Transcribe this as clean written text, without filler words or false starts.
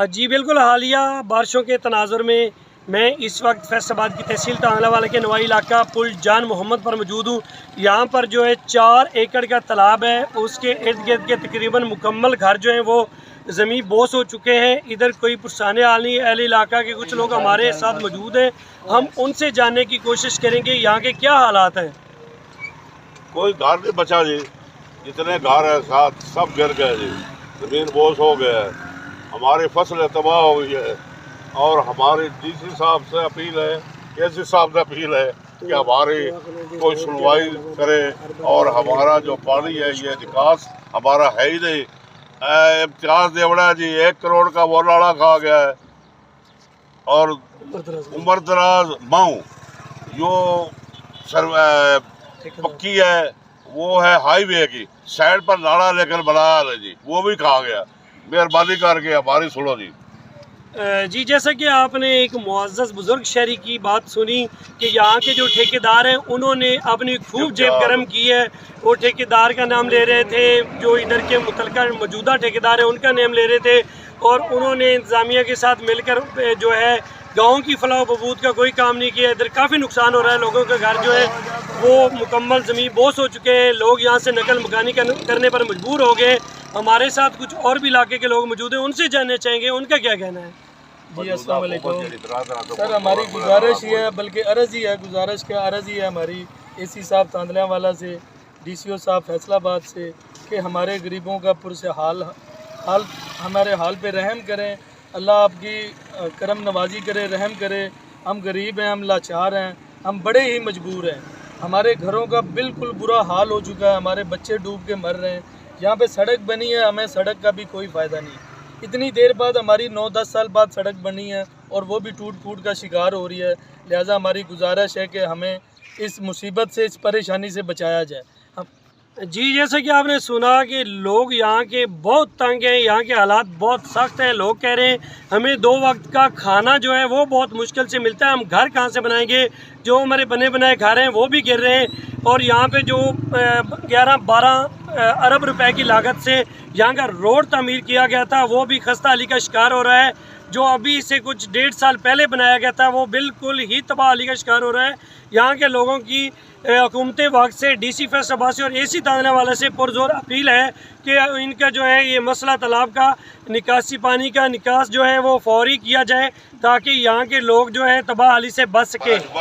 جی بالکل، حالیہ بارشوں کے تناظر میں میں اس وقت فیصل آباد کی تحصیل تانگلہ والے کے نوائی علاقہ پل جان محمد پر موجود ہوں۔ یہاں پر جو ہے 4 ایکڑ کا تالاب ہے، اس کے ارد گرد کے تقریباً مکمل گھر جو ہیں وہ زمین بوس ہو چکے ہیں۔ ادھر کوئی پرسانے والی اہل علاقہ کے کچھ لوگ ہمارے ساتھ موجود ہیں، ہم ان سے جاننے کی کوشش کریں گے یہاں کے کیا حالات ہیں۔ کوئی گھر نہیں بچا جی، جتنے گھر ہیں ساتھ سب گر گئے جی، زمین بوس ہو گیا ہے، ہماری فصلیں تباہ ہو گئی ہے، اور ہماری ڈی سی صاحب سے اپیل ہے، اے سی صاحب سے اپیل ہے کہ ہماری کوئی سنوائی کرے اور ہمارا جو پانی ہے یہ نکاس ہمارا ہے ہی نہیں۔ امتیاز دیوڑا جی 1 کروڑ کا وہ لاڑا کھا گیا ہے، اور عمر دراز مئو جو پکی ہے وہ ہے ہائی وے کی سائڈ پر ناڑا لے کر بنایا ہے جی، وہ بھی کھا گیا۔ مہربانی کر کے ہماری سنو جی۔ جی جیسا کہ آپ نے ایک معزز بزرگ شہری کی بات سنی کہ یہاں کے جو ٹھیکیدار ہیں انہوں نے اپنی خوب جیب گرم کی ہے، وہ ٹھیکیدار کا نام لے رہے تھے، جو ادھر کے متعلقہ موجودہ ٹھیکیدار ہیں ان کا نام لے رہے تھے، اور انہوں نے انتظامیہ کے ساتھ مل کر جو ہے گاؤں کی فلاح و بہبود کا کوئی کام نہیں کیا۔ ادھر کافی نقصان ہو رہا ہے، لوگوں کا گھر جو ہے وہ مکمل زمین بوس ہو چکے ہیں، لوگ یہاں سے نقل مکانی کرنے پر مجبور ہو گئے۔ ہمارے ساتھ کچھ اور بھی علاقے کے لوگ موجود ہیں، ان سے جاننا چاہیں گے ان کا کیا کہنا ہے۔ جی السلام علیکم سر، ہماری گزارش ہی ہے، بلکہ عرض ہی ہے، گزارش کیا عرض ہی ہے ہماری اے سی صاحب تاندلہ والا سے، ڈی سی او صاحب فیصل آباد سے، کہ ہمارے غریبوں کا پرس حال ہمارے حال پہ رحم کریں، اللہ آپ کی کرم نوازی کرے، رحم کرے۔ ہم غریب ہیں، ہم لاچار ہیں، ہم بڑے ہی مجبور ہیں، ہمارے گھروں کا بالکل برا حال ہو چکا ہے، ہمارے بچے ڈوب کے مر رہے ہیں۔ یہاں پہ سڑک بنی ہے، ہمیں سڑک کا بھی کوئی فائدہ نہیں، اتنی دیر بعد ہماری 9-10 سال بعد سڑک بنی ہے اور وہ بھی ٹوٹ پھوٹ کا شکار ہو رہی ہے۔ لہٰذا ہماری گزارش ہے کہ ہمیں اس مصیبت سے، اس پریشانی سے بچایا جائے۔ جی جیسا کہ آپ نے سنا کہ لوگ یہاں کے بہت تنگ ہیں، یہاں کے حالات بہت سخت ہیں، لوگ کہہ رہے ہیں ہمیں 2 وقت کا کھانا جو ہے وہ بہت مشکل سے ملتا ہے، ہم گھر کہاں سے بنائیں گے، جو ہمارے بنے بنائے گھر ہیں وہ بھی گر رہے ہیں، اور یہاں پہ جو 11-12 ارب روپے کی لاگت سے یہاں کا روڈ تعمیر کیا گیا تھا وہ بھی خستہ حالی کا شکار ہو رہا ہے۔ جو ابھی سے کچھ 1.5 سال پہلے بنایا گیا تھا وہ بالکل ہی تباہ حالی کا شکار ہو رہا ہے۔ یہاں کے لوگوں کی حکومت وقت سے، ڈی سی فیصل آباد سے اور اے سی تانگلہ والے سے پرزور اپیل ہے کہ ان کا جو ہے یہ مسئلہ تالاب کا نکاسی پانی کا نکاس جو ہے وہ فوری کیا جائے، تاکہ یہاں کے لوگ جو ہے تباہ حالی سے بچ سکیں۔